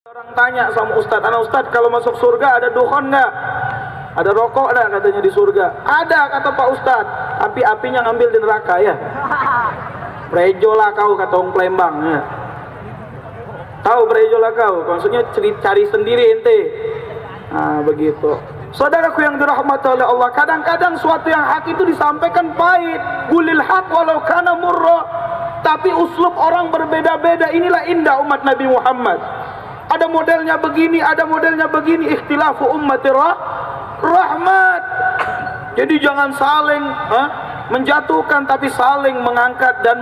Orang tanya sama Ustadz, "Anak Ustadz, kalau masuk surga ada dukhon nggak? Ada rokok nggak?" Katanya di surga. "Ada," kata Pak Ustadz, "tapi apinya ngambil di neraka ya." Prejo lah kau, kata orang Palembang ya. Tahu prejo lah kau, maksudnya cari sendiri ente. Nah begitu. Saudaraku yang dirahmati oleh Allah, kadang-kadang suatu yang hak itu disampaikan pahit. Gulil haq walau kana murra. Tapi uslub orang berbeda-beda. Inilah indah umat Nabi Muhammad. Ada modelnya begini, ada modelnya begini. Ikhtilafu ummati rahmat. Jadi jangan saling menjatuhkan, tapi saling mengangkat dan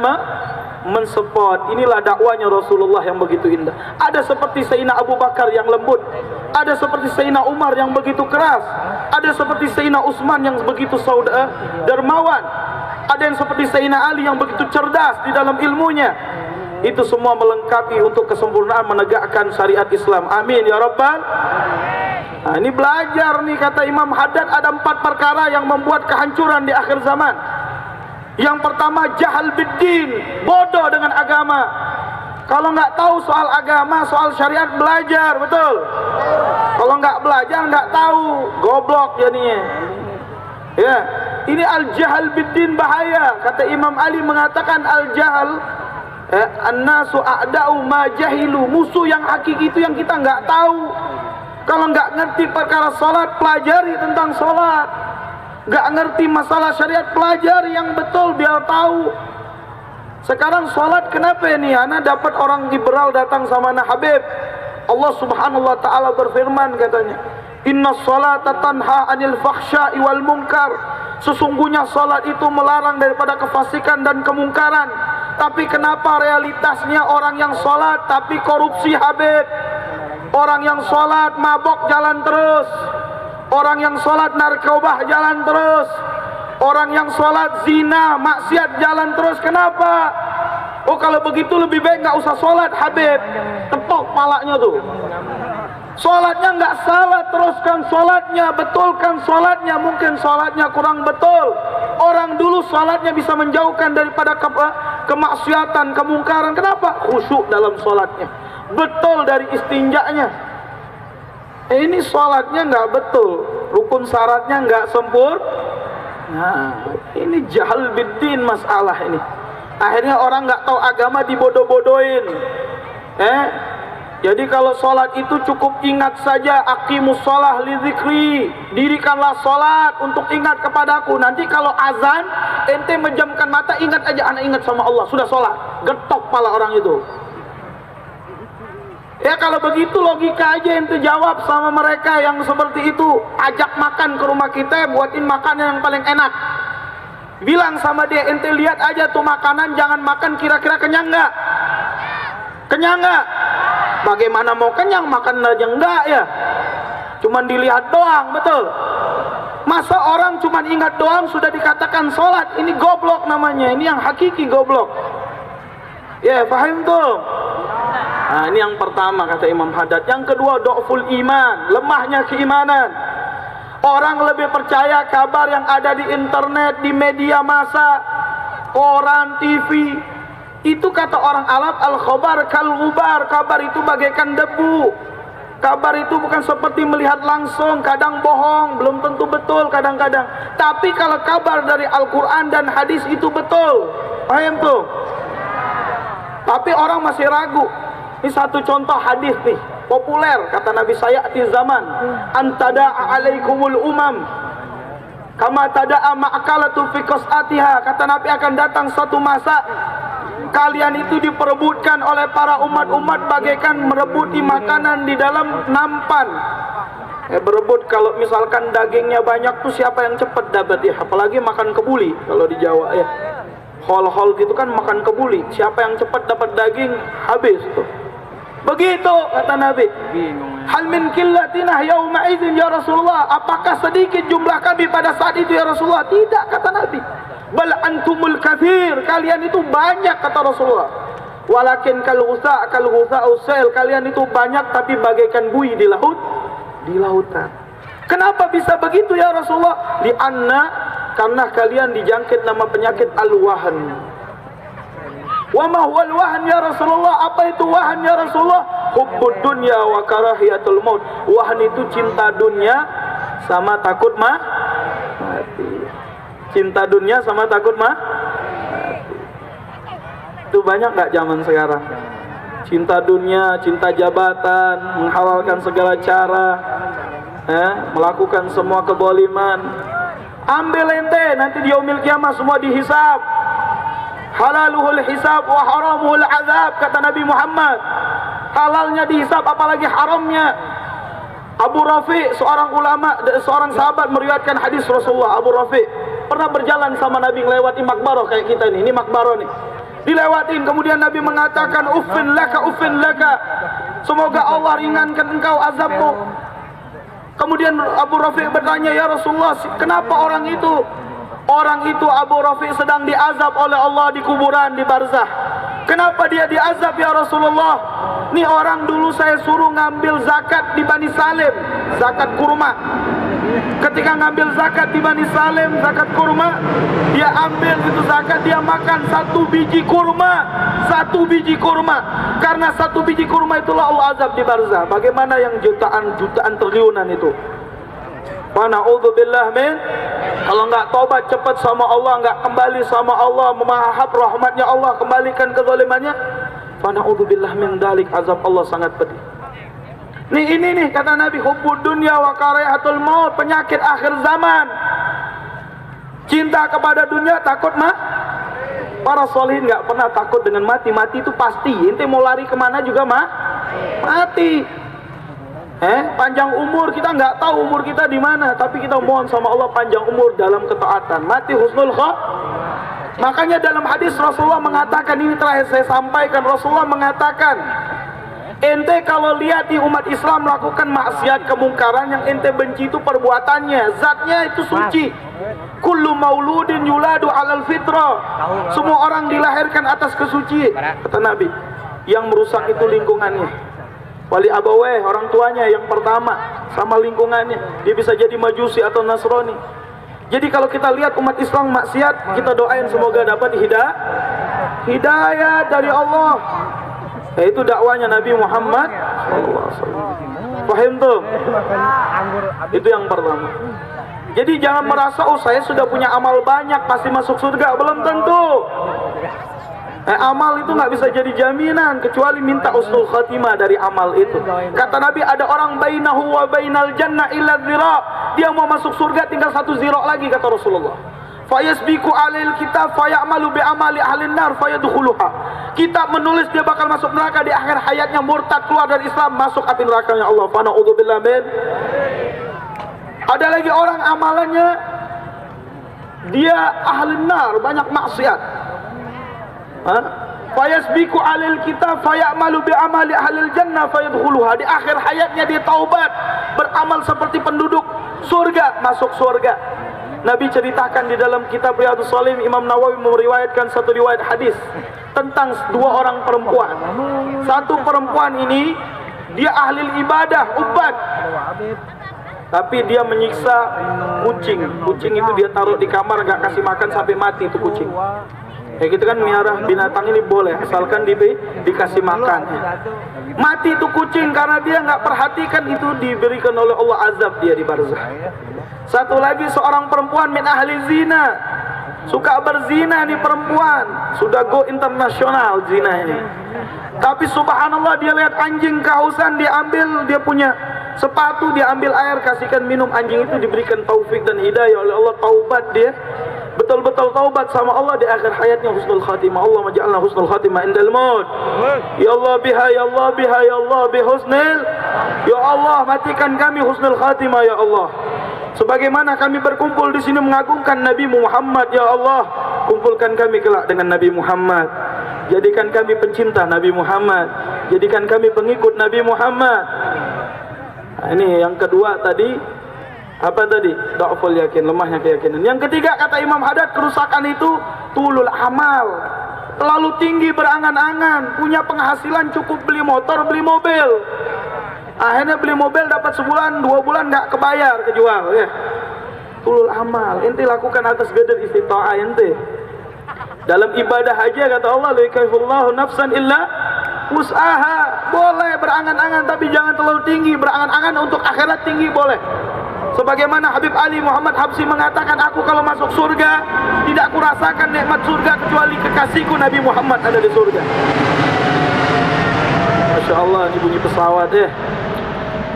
mensupport. Inilah dakwanya Rasulullah yang begitu indah. Ada seperti Sayyidina Abu Bakar yang lembut, ada seperti Sayyidina Umar yang begitu keras, ada seperti Sayyidina Utsman yang begitu dermawan, ada yang seperti Sayyidina Ali yang begitu cerdas di dalam ilmunya. Itu semua melengkapi untuk kesempurnaan menegakkan syariat Islam. Amin ya Rabbal. Nah, ini belajar nih, kata Imam Haddad, ada 4 perkara yang membuat kehancuran di akhir zaman. Yang pertama, jahal biddin, bodoh dengan agama. Kalau nggak tahu soal agama, soal syariat, belajar, betul. Kalau nggak belajar, nggak tahu, goblok jadinya. Ya, ini al-jahal biddin bahaya. Kata Imam Ali mengatakan al-jahal, an-nasu a'da'u ma jahilu. Musuh yang hakiki itu yang kita nggak tahu. Kalau nggak ngerti perkara sholat, pelajari tentang sholat. Nggak ngerti masalah syariat, pelajari yang betul biar tahu. Sekarang sholat kenapa ini? Ana dapat orang liberal datang sama Ana Habib. Allah subhanahu wa ta'ala berfirman katanya, "Inna sholata tanha anil fakhsya'i wal munkar." Sesungguhnya sholat itu melarang daripada kefasikan dan kemungkaran. Tapi kenapa realitasnya orang yang sholat tapi korupsi Habib? Orang yang sholat mabok jalan terus. Orang yang sholat narkoba jalan terus. Orang yang sholat zina, maksiat jalan terus. Kenapa? Oh, kalau begitu lebih baik nggak usah sholat Habib. Tepok palanya tuh. Sholatnya nggak salah, teruskan sholatnya, betulkan sholatnya. Mungkin sholatnya kurang betul. Orang dulu sholatnya bisa menjauhkan daripada kemaksiatan, kemungkaran. Kenapa? Khusyuk dalam sholatnya, betul dari istinjaknya. Ini sholatnya nggak betul, rukun syaratnya nggak sempurna. Nah, ini jahal biddin masalah ini. Akhirnya orang nggak tahu agama dibodoh-bodohin. Jadi kalau sholat itu cukup ingat saja, aqimus sholah li dzikri, dirikanlah sholat untuk ingat kepadaku. Nanti kalau azan, ente menjamkan mata, ingat aja, anak ingat sama Allah, sudah sholat. Getok pala orang itu. Ya kalau begitu logika aja ente jawab sama mereka yang seperti itu. Ajak makan ke rumah kita, buatin makanan yang paling enak. Bilang sama dia, ente lihat aja tuh makanan, jangan makan kira-kira kenyang nggak? Kenyang nggak? Bagaimana mau kenyang, makan aja enggak ya? Cuman dilihat doang, betul? Masa orang cuman ingat doang sudah dikatakan sholat? Ini goblok namanya, ini yang hakiki goblok. Ya, paham tuh? Nah, ini yang pertama kata Imam Haddad. Yang kedua, do'ful iman, lemahnya keimanan. Orang lebih percaya kabar yang ada di internet, di media massa, koran, TV. Itu kata orang Arab, al-khobar kal-ghubar, kabar itu bagaikan debu. Kabar itu bukan seperti melihat langsung, kadang bohong, belum tentu betul kadang-kadang. Tapi kalau kabar dari Al-Quran dan hadis itu betul. Paham tuh? Tapi orang masih ragu. Ini satu contoh hadis nih, populer, kata Nabi, sayati zaman antada'a alaikumul umam kama tada'a ma'akalatu fi qas'atiha. Kata Nabi, akan datang satu masa kalian itu diperebutkan oleh para umat-umat bagaikan merebuti makanan di dalam nampan. Berebut, kalau misalkan dagingnya banyak tuh siapa yang cepat dapat ya? Apalagi makan kebuli kalau di Jawa ya. Hol-hol gitu kan makan kebuli. Siapa yang cepat dapat daging habis tuh. Begitu kata Nabi. Hal min qillatina yauma idzin ya Rasulullah. Apakah sedikit jumlah kami pada saat itu ya Rasulullah? Tidak kata Nabi. Bal antumul katsir, kalian itu banyak kata Rasulullah. Walakin kal ghusa'u sel, kalian itu banyak tapi bagaikan buih di lautan. Kenapa bisa begitu ya Rasulullah? Karena kalian dijangkit nama penyakit al-wahan. Wa ma huwal wahn ya Rasulullah? Apa itu wahn ya Rasulullah? Hubbud dunya wa karahiyatul maut. Wahn itu cinta dunia sama takut mati. Cinta dunia sama takut mati. Itu banyak nggak zaman sekarang? Cinta dunia, cinta jabatan, menghalalkan segala cara, melakukan semua keboliman. Ambil ente, nanti di yaumil kiamah semua dihisab. Halaluhul hisab wa haramuhul azab, kata Nabi Muhammad. Halalnya dihisab, apalagi haramnya. Abu Rafi, seorang ulama, seorang sahabat meriwayatkan hadis Rasulullah. Abu Rafi pernah berjalan sama Nabi melewati makbaroh kayak kita nih. Ini makbaroh nih. Dilewatin, kemudian Nabi mengatakan uffin laka, semoga Allah ringankan engkau azabmu. Kemudian Abu Rafi bertanya, ya Rasulullah, kenapa orang itu? Orang itu Abu Rafi sedang diazab oleh Allah di kuburan, di barzah. Kenapa dia diazab ya Rasulullah? Nih orang dulu saya suruh ngambil zakat di Bani Salim, zakat kurma. Ketika ngambil zakat di Bani Salim, zakat kurma, dia ambil itu zakat, dia makan satu biji kurma. Karena satu biji kurma itulah Allah azab di barzah. Bagaimana yang jutaan triliunan itu? Wa na'udzubillah min. Kalau nggak taubat cepat sama Allah, nggak kembali sama Allah, memahap rahmatnya Allah, kembalikan kezalimannya. Wa na'udzubillah min dalik, azab Allah sangat pedih. Nih ini nih kata Nabi, hubbud dunya wa karahiyatul maut, penyakit akhir zaman. Cinta kepada dunia, takut para solihin nggak pernah takut dengan mati. Mati itu pasti. Ente mau lari kemana juga mati. Panjang umur, kita nggak tahu umur kita di mana, tapi kita mohon sama Allah panjang umur dalam ketaatan. Mati husnul khatimah. Makanya dalam hadis Rasulullah mengatakan, ini terakhir saya sampaikan, Rasulullah mengatakan, ente kalau lihat di umat Islam melakukan maksiat kemungkaran, yang ente benci itu perbuatannya, zatnya itu suci. Kullu mauludin yuladu alal fitrah. Semua orang dilahirkan atas kesucian, kata Nabi. Yang merusak itu lingkungannya. Wali abaweh, orang tuanya yang pertama, sama lingkungannya. Dia bisa jadi majusi atau nasrani. Jadi kalau kita lihat umat Islam maksiat, kita doain semoga dapat hidayah dari Allah. Itu dakwanya Nabi Muhammad SAW. Paham tuh? Itu yang pertama. Jadi jangan merasa, oh saya sudah punya amal banyak pasti masuk surga. Belum tentu. Amal itu nggak bisa jadi jaminan kecuali minta husnul khatimah dari amal itu. Kata Nabi, ada orang bainahu wa bainal jannah illa dzira. Dia mau masuk surga tinggal satu zira lagi, kata Rasulullah. Fayasbiku alil kitab fayamalu bi amali ahlin nar fayadkhuluha. Kitab menulis dia bakal masuk neraka, di akhir hayatnya murtad, keluar dari Islam, masuk api nerakanya Allah. Fa na'udzubillah min. Ada lagi orang amalannya dia ahlin nar, banyak maksiat. Fayasbiku alil kitab fayamalu bi amali ahlil jannah fayadkhuluha. Di akhir hayatnya dia taubat, beramal seperti penduduk surga, masuk surga. Nabi ceritakan di dalam kitab Riyadhus Shalihin, Imam Nawawi meriwayatkan satu riwayat hadis tentang dua orang perempuan. Satu perempuan ini dia ahli ibadah, ubat, tapi dia menyiksa kucing. Kucing itu dia taruh di kamar, gak kasih makan sampai mati itu kucing. Kayak gitu kan, miara binatang ini boleh asalkan dikasih makan. Mati itu kucing karena dia nggak perhatikan, itu diberikan oleh Allah azab dia di barzah. Satu lagi seorang perempuan min ahli zina, suka berzina nih perempuan, sudah go internasional zina ini. Tapi subhanallah dia lihat anjing kehausan, dia ambil, dia punya sepatu, dia ambil air kasihkan minum, anjing itu diberikan taufik dan hidayah oleh Allah, taubat dia. Betul-betul taubat sama Allah, di akhir hayatnya husnul khatimah. Allah maj'alna husnul khatimah indal maut. Ya Allah biha, ya Allah biha, ya Allah bihusnil. Ya Allah matikan kami husnul khatimah ya Allah. Sebagaimana kami berkumpul di sini mengagungkan Nabi Muhammad, ya Allah, kumpulkan kami kelak dengan Nabi Muhammad. Jadikan kami pencinta Nabi Muhammad. Jadikan kami pengikut Nabi Muhammad. Nah, ini yang kedua tadi. Apa tadi? Dha'ful yakin, lemahnya keyakinan. Yang ketiga kata Imam Haddad, kerusakan itu tulul amal, terlalu tinggi berangan-angan, punya penghasilan cukup beli motor, beli mobil. Akhirnya beli mobil dapat sebulan, 2 bulan nggak kebayar, kejual ya. Tulul amal, ente lakukan atas qadar istita'ah ente. Dalam ibadah aja kata Allah, la yukallifullahu nafsan illa wus'aha. Boleh berangan-angan tapi jangan terlalu tinggi. Berangan-angan untuk akhirat tinggi boleh. Sebagaimana Habib Ali Muhammad Habsyi mengatakan, aku kalau masuk surga tidak kurasakan nikmat surga kecuali kekasihku Nabi Muhammad ada di surga. Masya Allah, ini bunyi pesawat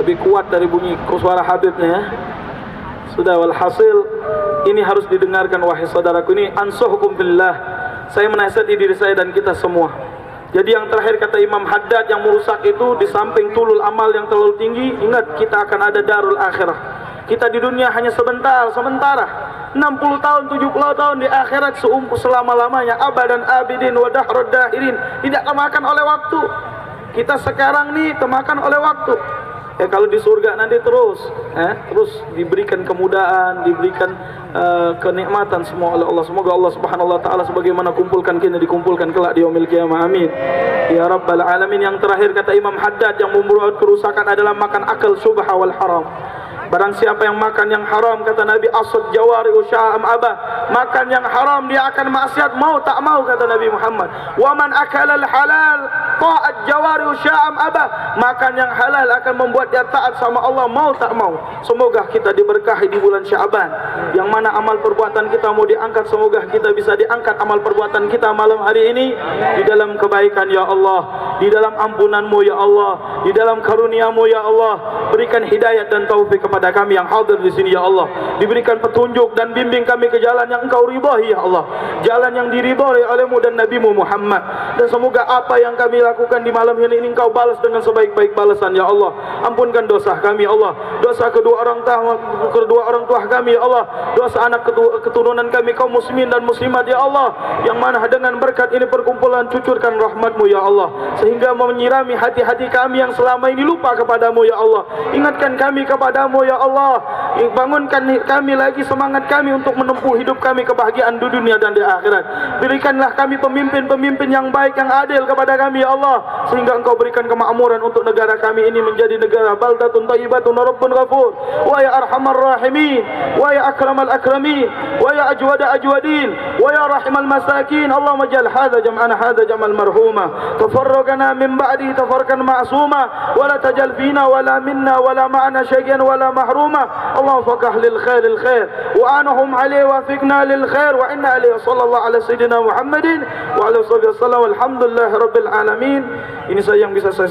lebih kuat dari bunyi suara Habibnya ya. Sudah, walhasil ini harus didengarkan wahai saudaraku. Ini ansuhukum billah, saya menasihati diri saya dan kita semua. Jadi yang terakhir kata Imam Haddad, yang merusak itu di samping tulul amal yang terlalu tinggi, ingat kita akan ada darul akhirah. Kita di dunia hanya sementara 60 tahun, 70 tahun, di akhirat selama-lamanya, abadan abidin wa dahrud dahirin, tidak termakan oleh waktu. Kita sekarang nih termakan oleh waktu. Kalau di surga nanti terus diberikan kemudahan, diberikan kenikmatan semua oleh Allah. Semoga Allah Subhanahu wa taala sebagaimana kumpulkan kita dikumpulkan kelak di yaumil qiyamah. Amin ya rabbal alamin. Yang terakhir kata Imam Haddad, yang membuat kerusakan adalah makan akal syubha wal haram. Barang siapa yang makan yang haram, kata Nabi, asad jawari usya'am abah, makan yang haram dia akan maksiat mau tak mau, kata Nabi Muhammad. Wa man akala al halal ta'at jawari usya'am abah, makan yang halal akan membuat dia taat sama Allah mau tak mau. Semoga kita diberkahi di bulan Sya'ban, yang mana amal perbuatan kita mau diangkat. Semoga kita bisa diangkat amal perbuatan kita malam hari ini di dalam kebaikan ya Allah, di dalam ampunanmu ya Allah, di dalam karuniamu ya Allah. Berikan hidayat dan taufik kepada kami yang hadir di sini ya Allah. Diberikan petunjuk dan bimbing kami ke jalan yang Engkau ridhai ya Allah, jalan yang diridhai olehmu dan Nabimu Muhammad. Dan semoga apa yang kami lakukan di malam ini Engkau balas dengan sebaik-baik balasan ya Allah. Ampunkan dosa kami ya Allah, dosa kedua orang tua kami ya Allah, dosa anak keturunan kami kaum muslimin dan muslimat ya Allah, yang mana dengan berkat ini perkumpulan cucurkan rahmatmu ya Allah, sehingga menyirami hati-hati kami yang selama ini lupa kepadamu ya Allah. Ingatkan kami kepadamu ya Allah, bangunkan kami lagi, semangat kami untuk menempuh hidup kami kebahagiaan di dunia dan di akhirat. Berikanlah kami pemimpin-pemimpin yang baik, yang adil kepada kami ya Allah, sehingga Engkau berikan kemakmuran untuk negara kami ini menjadi negara baldatun thayyibatun rabbun ghafur. Wa ya arhamar rahimin, wa ya akramal akramin, wa ya ajwada ajwadin, wa ya rahimal masakin. Allahumma ja'al hadha jam'ana hadha jam'al marhuma, tafarraqana min ba'di tafarqan ma'suma, wa la tajal fina wa la minna wa la ma'ana شيئا ولا محروما. اللهم فقه للخير الخير وأنهم عليه وفقنا للخير وإنا عليه. صلى الله على سيدنا محمد وعلى صحبه وسلم. والحمد لله رب العالمين. Ini saya yang bisa saya